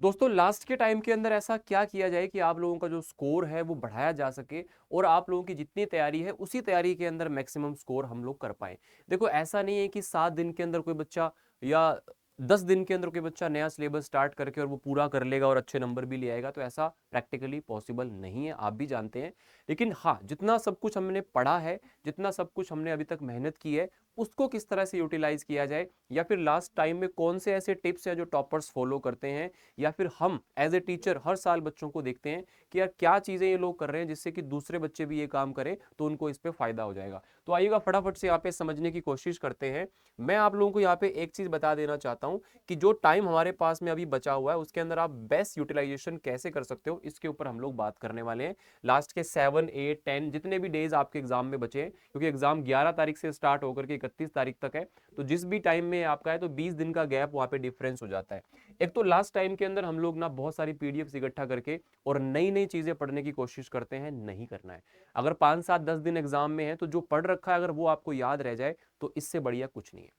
दोस्तों लास्ट के टाइम के अंदर ऐसा क्या किया जाए कि आप लोगों का जो स्कोर है वो बढ़ाया जा सके और आप लोगों की जितनी तैयारी है उसी तैयारी के अंदर मैक्सिमम स्कोर हम लोग कर पाए। देखो ऐसा नहीं है कि 7 दिन के अंदर कोई बच्चा या 10 दिन के अंदर कोई बच्चा नया सिलेबस स्टार्ट करके और वो पूरा कर लेगा और अच्छे नंबर भी ले आएगा, तो ऐसा प्रैक्टिकली पॉसिबल नहीं है, आप भी जानते हैं। लेकिन हाँ, जितना सब कुछ हमने पढ़ा है, जितना सब कुछ हमने अभी तक मेहनत की है, उसको किस तरह से यूटिलाइज किया जाए, या फिर लास्ट टाइम में कौन से ऐसे टिप्स हैं जो टॉपर्स फॉलो करते हैं, या फिर हम एज ए टीचर हर साल बच्चों को देखते हैं कि यार क्या चीजें ये लोग कर रहे हैं जिससे कि दूसरे बच्चे भी ये काम करें तो उनको इस पे फायदा हो जाएगा। तो आइएगा फटाफट से यहाँ पे समझने की कोशिश करते हैं। मैं आप लोगों को यहाँ पे एक चीज बता देना चाहता हूँ कि जो टाइम हमारे पास में अभी बचा हुआ है उसके अंदर आप बेस्ट यूटिलाइजेशन कैसे कर सकते हो, इसके ऊपर हम लोग बात करने वाले हैं। लास्ट के 7, 8, 10 जितने भी डेज आपके एग्जाम में बचे हैं, क्योंकि एग्जाम 11 तारीख से स्टार्ट होकर के 31 तारीख तक है, तो जिस भी टाइम में आपका है तो 20 दिन का गैप वहां पे डिफरेंस हो जाता है। एक तो लास्ट टाइम के अंदर हम लोग ना बहुत सारी पीडीएफ इकट्ठा करके और नई नई चीजें पढ़ने की कोशिश करते हैं, नहीं करना है। अगर 5, 7, 10 दिन एग्जाम में है तो जो पढ़ रखा है अगर वो आपको याद रह जाए तो इससे बढ़िया कुछ नहीं है।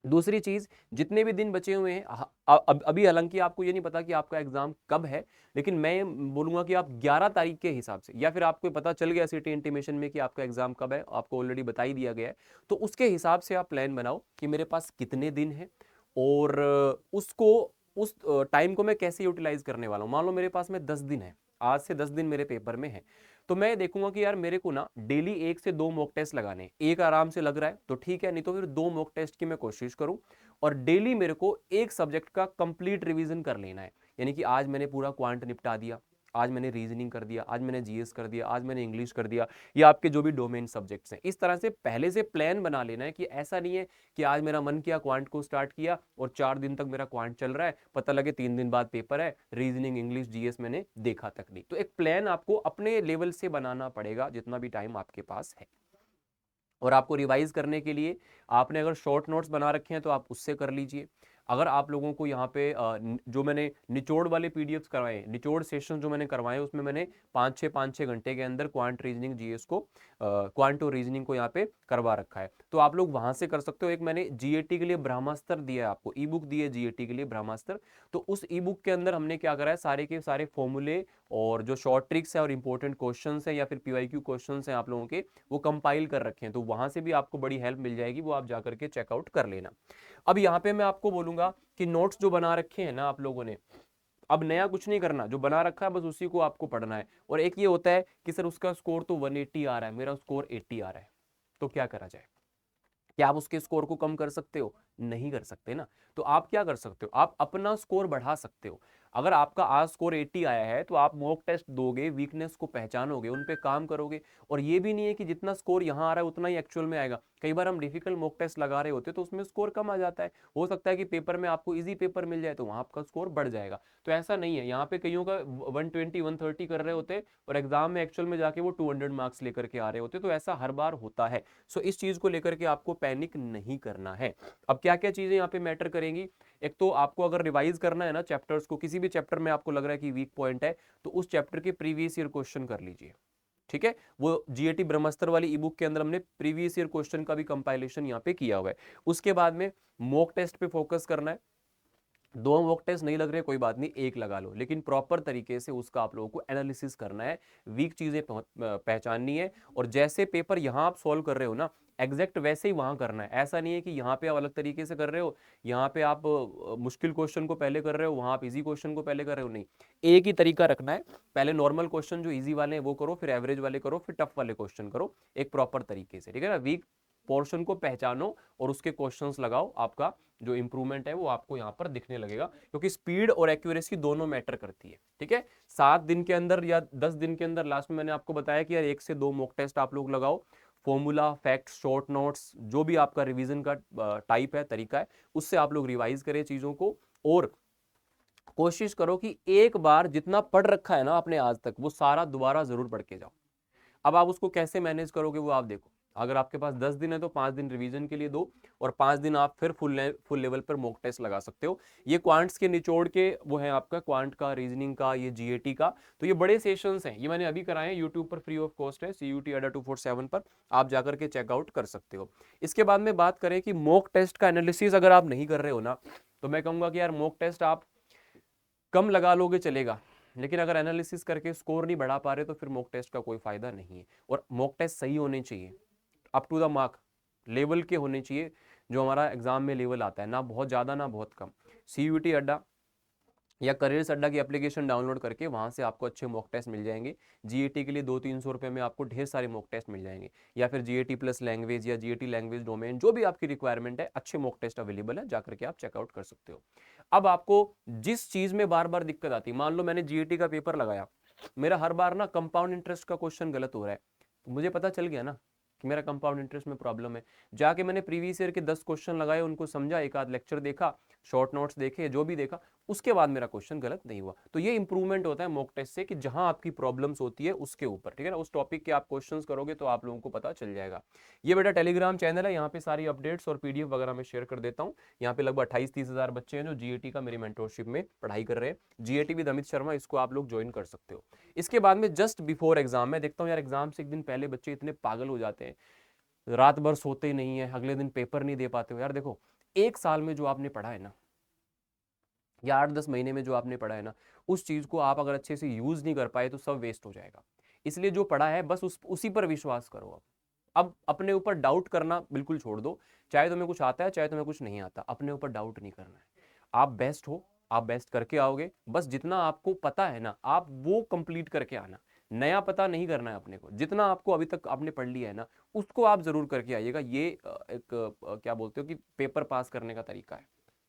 दूसरी चीज, जितने भी दिन बचे हुए हैं, अभी हालांकि आपको ये नहीं पता कि आपका एग्जाम कब है, लेकिन मैं बोलूंगा कि आप 11 तारीख के हिसाब से, या फिर आपको पता चल गया सिटी इंटीमेशन में कि आपका एग्जाम कब है, आपको ऑलरेडी बता ही दिया गया है, तो उसके हिसाब से आप प्लान बनाओ कि मेरे पास कितने दिन है और उसको उस टाइम को मैं कैसे यूटिलाइज करने वाला हूँ। मान लो मेरे पास में 10 दिन है, आज से 10 दिन मेरे पेपर में है, तो मैं देखूंगा कि यार मेरे को ना डेली 1 से 2 मॉक टेस्ट लगाने हैं। एक आराम से लग रहा है तो ठीक है, नहीं तो फिर 2 मॉक टेस्ट की मैं कोशिश करूं। और डेली मेरे को एक सब्जेक्ट का कंप्लीट रिवीजन कर लेना है, यानी कि आज मैंने पूरा क्वांट निपटा दिया, आज मैंने रीजनिंग कर दिया, आज मैंने जीएस कर दिया, आज मैंने इंग्लिश कर दिया, या आपके जो भी डोमेन सब्जेक्ट्स हैं। इस तरह से पहले से प्लान बना लेना है कि ऐसा नहीं है कि आज मेरा मन किया क्वांट को स्टार्ट किया और 4 दिन तक मेरा क्वांट चल रहा है, पता लगे 3 दिन बाद पेपर है, रीजनिंग इंग्लिश जीएस मैंने देखा तक नहीं। तो एक प्लान आपको अपने लेवल से बनाना पड़ेगा जितना भी टाइम आपके पास है। और आपको रिवाइज करने के लिए आपने अगर शॉर्ट नोट्स बना रखे हैं तो आप उससे कर लीजिए। अगर आप लोगों को यहाँ पे जो मैंने निचोड़ वाले पीडीएफ्स करवाए, निचोड़ सेशन जो मैंने करवाए, उसमें मैंने 5-6 घंटे के अंदर क्वांट रीजनिंग जीएस को, क्वांट और रीजनिंग को यहाँ पे करवा रखा है, तो आप लोग वहां से कर सकते हो। एक मैंने जीएटी के लिए ब्रह्मास्त्र दिया है आपको, ई बुक दी है जीएटी के लिए ब्रह्मास्त्र, तो उस ई बुक के अंदर हमने क्या करा है, सारे के सारे फॉर्मूले और जो शॉर्ट ट्रिक्स है और इंपॉर्टेंट क्वेश्चंस है या फिर पीवाईक्यू क्वेश्चंस हैं आप लोगों के, वो कंपाइल कर रखे हैं, तो वहां से भी आपको बड़ी हेल्प मिल जाएगी, वो आप जाकर के चेकआउट कर लेना। अब यहाँ पे मैं आपको बोलूंगा कि नोट्स जो बना रखे हैं ना आप लोगों ने, अब नया कुछ नहीं करना, जो बना रखा है बस उसी को आपको पढ़ना है। और एक ये होता है कि सर उसका स्कोर तो 180 आ रहा है, मेरा स्कोर 80 आ रहा है, तो क्या करा जाए? क्या आप उसके स्कोर को कम कर सकते हो? नहीं कर सकते ना। तो आप क्या कर सकते हो, आप अपना स्कोर बढ़ा सकते हो। अगर आपका आज स्कोर 80 आया है तो आप मॉक टेस्ट दोगे, वीकनेस को पहचानोगे, उन पे काम करोगे। और ये भी नहीं है कि जितना स्कोर यहाँ आ रहा है उतना ही एक्चुअल में आएगा। कई बार हम डिफिकल्ट मॉक टेस्ट लगा रहे होते हैं तो उसमें स्कोर कम आ जाता है, हो सकता है कि पेपर में आपको इजी पेपर मिल जाए तो वहां आपका स्कोर बढ़ जाएगा। तो ऐसा नहीं है, यहाँ पे कईयों का 120 130 कर रहे होते हैं और एग्जाम में एक्चुअल में जाके वो 200 मार्क्स लेकर के आ रहे होते, तो ऐसा हर बार होता है। सो इस चीज को लेकर के आपको पैनिक नहीं करना है। अब क्या क्या चीजें यहाँ पे मैटर करेंगी, एक तो आपको अगर रिवाइज करना है ना चैप्टर्स को, किसी भी चैप्टर में आपको लग रहा है कि वीक पॉइंट है, तो उस चैप्टर के प्रीवियस ईयर क्वेश्चन कर लीजिए। ठीक है, वो जीएटी ब्रह्मास्त्र वाली ई बुक के अंदर हमने प्रीवियस ईयर क्वेश्चन का भी कंपाइलेशन यहाँ पे किया हुआ है। उसके बाद में मॉक टेस्ट पे फोकस करना है। 2 मॉक टेस्ट नहीं लग रहे कोई बात नहीं, एक लगा लो, लेकिन प्रॉपर तरीके से उसका आप लोगों को एनालिसिस करना है, वीक चीजें पहचाननी है। और जैसे पेपर यहाँ आप सॉल्व कर रहे हो ना, एग्जैक्ट वैसे ही वहां करना है। ऐसा नहीं है कि यहाँ पे आप अलग तरीके से कर रहे हो, यहाँ पे आप मुश्किल क्वेश्चन को पहले कर रहे हो, वहां आप इजी क्वेश्चन को पहले कर रहे हो, नहीं। एक ही तरीका रखना है, पहले नॉर्मल क्वेश्चन जो इजी वाले हैं वो करो, फिर एवरेज वाले करो, फिर टफ वाले क्वेश्चन करो, एक प्रॉपर तरीके से, ठीक है ना। वीक पोर्शन को पहचानो और उसके क्वेश्चंस लगाओ, आपका जो इंप्रूवमेंट है वो आपको यहाँ पर दिखने लगेगा, क्योंकि स्पीड और एक्यूरेसी दोनों मैटर करती है। ठीक है, 7 दिन के अंदर या 10 दिन के अंदर, लास्ट में मैंने आपको बताया कि यार 1 से 2 मॉक टेस्ट आप लोग लगाओ, फॉर्मूला, फैक्ट्स, शॉर्ट नोट्स, जो भी आपका रिवीजन का टाइप है, तरीका है, उससे आप लोग रिवाइज करें चीजों को। और कोशिश करो कि एक बार जितना पढ़ रखा है ना आपने आज तक, वो सारा दोबारा जरूर पढ़ के जाओ। अब आप उसको कैसे मैनेज करोगे वो आप देखो। अगर आपके पास 10 दिन है तो 5 दिन रिवीजन के लिए दो, और 5 दिन आप फिर फुल लेवल पर मॉक टेस्ट लगा सकते हो। ये क्वांट्स के निचोड़ के वो है आपका, क्वांट का, रीजनिंग का, ये जीएटी का। तो ये बड़े सेशंस हैं, ये मैंने अभी कराए हैं, यूट्यूब पर फ्री ऑफ कॉस्ट है, CUT अड्डा 247 पर आप जाकर के चेकआउट कर सकते हो। इसके बाद में बात करें कि मॉक टेस्ट का एनालिसिस अगर आप नहीं कर रहे हो ना, तो मैं कहूंगा कि यार मॉक टेस्ट आप कम लगा लोगे चलेगा, लेकिन अगर एनालिसिस करके स्कोर नहीं बढ़ा पा रहे तो फिर मॉक टेस्ट का कोई फायदा नहीं है। और मॉक टेस्ट सही होने चाहिए, up to the mark level के होने चाहिए, जो हमारा एग्जाम में लेवल आता है, ना बहुत ज़्यादा ना बहुत कम। CUET अड्डा या करियर्स अड्डा की एप्लीकेशन डाउनलोड करके वहाँ से आपको अच्छे मॉक टेस्ट मिल जाएंगे। GAT के लिए 200-300 रुपये में आपको ढेर सारे मॉक टेस्ट मिल जाएंगे, या फिर GAT प्लस लैंग्वेज या GAT लैंग्वेज डोमेन, जो भी आपकी रिक्वायरमेंट है, अच्छे मॉक टेस्ट अवेलेबल है, जाकर के आप चेकआउट कर सकते हो। अब आपको जिस चीज़ में बार बार दिक्कत आती है, मान लो मैंने GAT का पेपर लगाया, मेरा हर बार ना कंपाउंड इंटरेस्ट का क्वेश्चन गलत हो रहा है, तो मुझे पता चल गया ना कि मेरा कंपाउंड इंटरेस्ट में प्रॉब्लम है। जाके मैंने प्रीवियस ईयर के 10 क्वेश्चन लगाए, उनको समझा, एक आध लेक्चर देखा, शॉर्ट नोट्स देखे, जो भी देखा, उसके बाद मेरा क्वेश्चन गलत नहीं हुआ। तो ये इंप्रूवमेंट होता है मॉक टेस्ट से, कि जहां आपकी प्रॉब्लम्स होती है उसके ऊपर, ठीक है ना, उस टॉपिक के आप क्वेश्चंस करोगे तो आप लोगों को पता चल जाएगा। ये बेटा टेलीग्राम चैनल है, यहाँ पे सारी अपडेट्स और PDF वगैरह मैं शेयर कर देता हूँ। यहाँ पे लगभग 28-30 हज़ार बच्चे हैं जो GAT का मेरी मेंटोरशिप में पढ़ाई कर रहे हैं। GAT विद अमित शर्मा, इसको आप लोग ज्वाइन कर सकते हो। इसके बाद में जस्ट बिफोर एग्जाम मैं देखता हूँ यार, एग्जाम से एक दिन पहले बच्चे इतने पागल हो जाते हैं, रात भर सोते ही नहीं है, अगले दिन पेपर नहीं दे पाते हो। यार देखो, एक साल में जो आपने पढ़ा है ना, या 8-10 महीने में जो आपने पढ़ा है ना, उस चीज को आप अगर अच्छे से यूज नहीं कर पाए तो सब वेस्ट हो जाएगा। इसलिए जो पढ़ा है बस उसी पर विश्वास करो। अब अपने ऊपर डाउट करना बिल्कुल छोड़ दो, चाहे तुम्हें कुछ आता है चाहे तुम्हें कुछ नहीं आता, अपने ऊपर डाउट नहीं करना है। आप बेस्ट हो, आप बेस्ट करके आओगे, बस जितना आपको पता है ना आप वो कंप्लीट करके आना। नया पता नहीं करना है अपने को, जितना आपको अभी तक आपने पढ़ लिया है ना उसको आप जरूर करके आइएगा। ये क्या बोलते हो कि पेपर पास करने का तरीका है,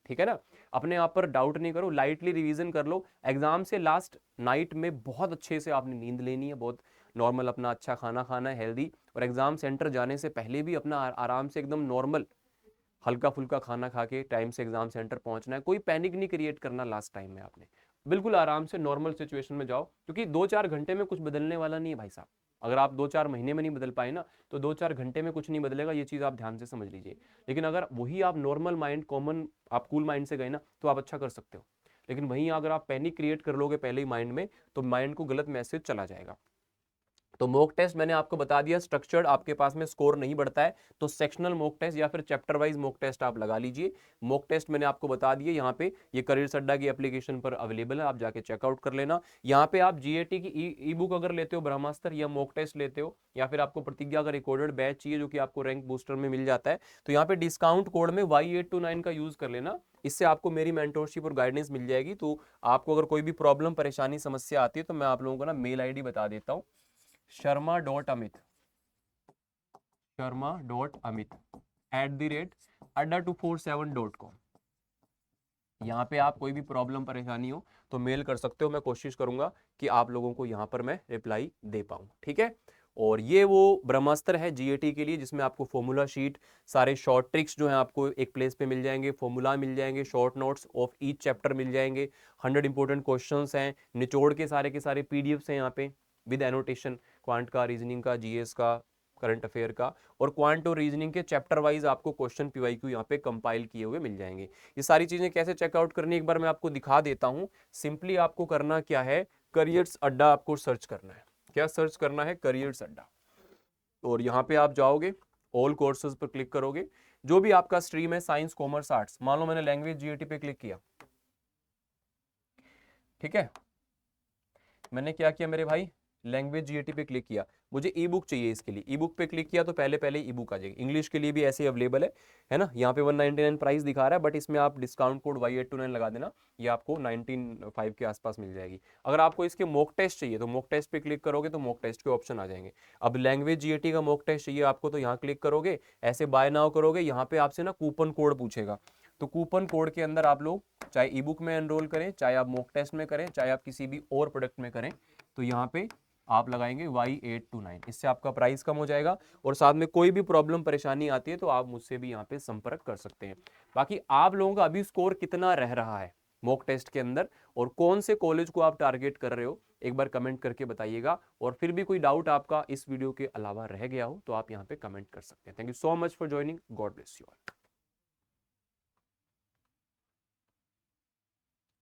ठीक है ना। अपने आप पर डाउट नहीं करो, लाइटली रिवीजन कर लो। एग्जाम से लास्ट नाइट में बहुत अच्छे से आपने नींद लेनी है, बहुत नॉर्मल अपना अच्छा खाना खाना है, हेल्दी। और एग्जाम सेंटर जाने से पहले भी अपना आराम से एकदम नॉर्मल हल्का फुल्का खाना खा के टाइम से एग्जाम सेंटर पहुंचना है। कोई पैनिक नहीं क्रिएट करना लास्ट टाइम में आपने, बिल्कुल आराम से नॉर्मल सिचुएशन में जाओ, क्योंकि 2-4 घंटे में कुछ बदलने वाला नहीं है भाई साहब। अगर आप 2-4 महीने में नहीं बदल पाए ना, तो 2-4 घंटे में कुछ नहीं बदलेगा, ये चीज़ आप ध्यान से समझ लीजिए। लेकिन अगर वही आप नॉर्मल माइंड, कॉमन, आप कूल माइंड से गए ना तो आप अच्छा कर सकते हो। लेकिन वहीं अगर आप पैनिक क्रिएट कर लोगे पहले ही माइंड में, तो माइंड को गलत मैसेज चला जाएगा। तो मॉक टेस्ट मैंने आपको बता दिया, स्ट्रक्चर्ड आपके पास में स्कोर नहीं बढ़ता है तो सेक्शनल मॉक टेस्ट या फिर चैप्टर वाइज मॉक टेस्ट आप लगा लीजिए। मॉक टेस्ट मैंने आपको बता दिए, यहाँ पे ये करियर अड्डा की एप्लीकेशन पर अवेलेबल है, आप जाके चेकआउट कर लेना। यहाँ पे आप GAT की ई बुक अगर लेते हो ब्रह्मास्त्र, या मॉक टेस्ट लेते हो, या फिर आपको प्रतिज्ञा का रिकॉर्डेड बैच चाहिए जो कि आपको रैंक बूस्टर में मिल जाता है, तो यहाँ पे डिस्काउंट कोड में Y829 का यूज कर लेना। इससे आपको मेरी मेंटोरशिप और गाइडेंस मिल जाएगी। तो आपको अगर कोई भी प्रॉब्लम, परेशानी, समस्या आती है तो मैं आप लोगों को ना मेल ID बता देता हूँ, sharma.amit@adda247.com। यहाँ पे आप कोई भी प्रॉब्लम परेशानी हो तो मेल कर सकते हो, मैं कोशिश करूंगा कि आप लोगों को यहाँ पर मैं रिप्लाई दे पाऊँ, ठीक है। और ये वो ब्रह्मास्त्र है GAT के लिए, जिसमें आपको फॉर्मूला शीट, सारे शॉर्ट ट्रिक्स जो है आपको एक प्लेस पे मिल जाएंगे, फॉर्मूला मिल जाएंगे, short notes of each chapter मिल जाएंगे, 100 इंपॉर्टेंट क्वेश्चंस हैं, निचोड़ के सारे PDFs हैं यहाँ पे विद एनोटेशन, क्वांट का, रीजनिंग का, GS का, करंट अफेयर का, और क्वांट और रीजनिंग के चैप्टर वाइज आपको क्वेश्चन PYQ यहाँ पे कंपाइल किए हुए मिल जाएंगे। ये सारी चीजें कैसे चेकआउट करनी एक बार मैं आपको दिखा देता हूँ। सिंपली आपको करना क्या है, करियर्स अड्डा आपको सर्च करना है। क्या सर्च करना है? करियर्स अड्डा। और यहाँ पे आप जाओगे, ऑल कोर्सेज पर क्लिक करोगे, जो भी आपका स्ट्रीम है, साइंस, कॉमर्स, आर्ट्स, मान लो मैंने लैंग्वेज GAT पे क्लिक किया, ठीक है। मैंने क्या किया मेरे भाई, लैंग्वेज GAT पे क्लिक किया, मुझे ई बुक चाहिए, इसके लिए ई बुक पे क्लिक किया तो पहले ई बुक आ जाएगी। इंग्लिश के लिए भी ऐसे अवेलेबल है ना। यहाँ पे 199 प्राइस दिखा रहा है, बट इसमें आप डिस्काउंट कोड Y829 लगा देना, ये आपको 19.5 के आसपास मिल जाएगी। अगर आपको इसके मॉक टेस्ट चाहिए तो मॉक टेस्ट पे क्लिक करोगे तो मॉक टेस्ट के ऑप्शन आ जाएंगे। अब लैंग्वेज GAT का मॉक टेस्ट चाहिए आपको तो यहाँ क्लिक करोगे, ऐसे बाय नाउ करोगे, यहाँ पे आपसे ना कूपन कोड पूछेगा, तो कूपन कोड के अंदर आप लोग चाहे ई बुक में एनरोल करें, चाहे आप मॉक टेस्ट में करें, चाहे आप किसी भी और प्रोडक्ट में करें, तो यहाँ पे आप लगाएंगे Y829, इससे आपका प्राइस कम हो जाएगा। और साथ में कोई भी प्रॉब्लम, परेशानी आती है तो आप मुझसे भी यहाँ पे संपर्क कर सकते हैं। बाकी आप लोगों का अभी स्कोर कितना रह रहा है मॉक टेस्ट के अंदर, और कौन से कॉलेज को आप टारगेट कर रहे हो, एक बार कमेंट करके बताइएगा। और फिर भी कोई डाउट आपका इस वीडियो के अलावा रह गया हो तो आप यहाँ पे कमेंट कर सकते हैं। Thank you so much for joining, God bless you all.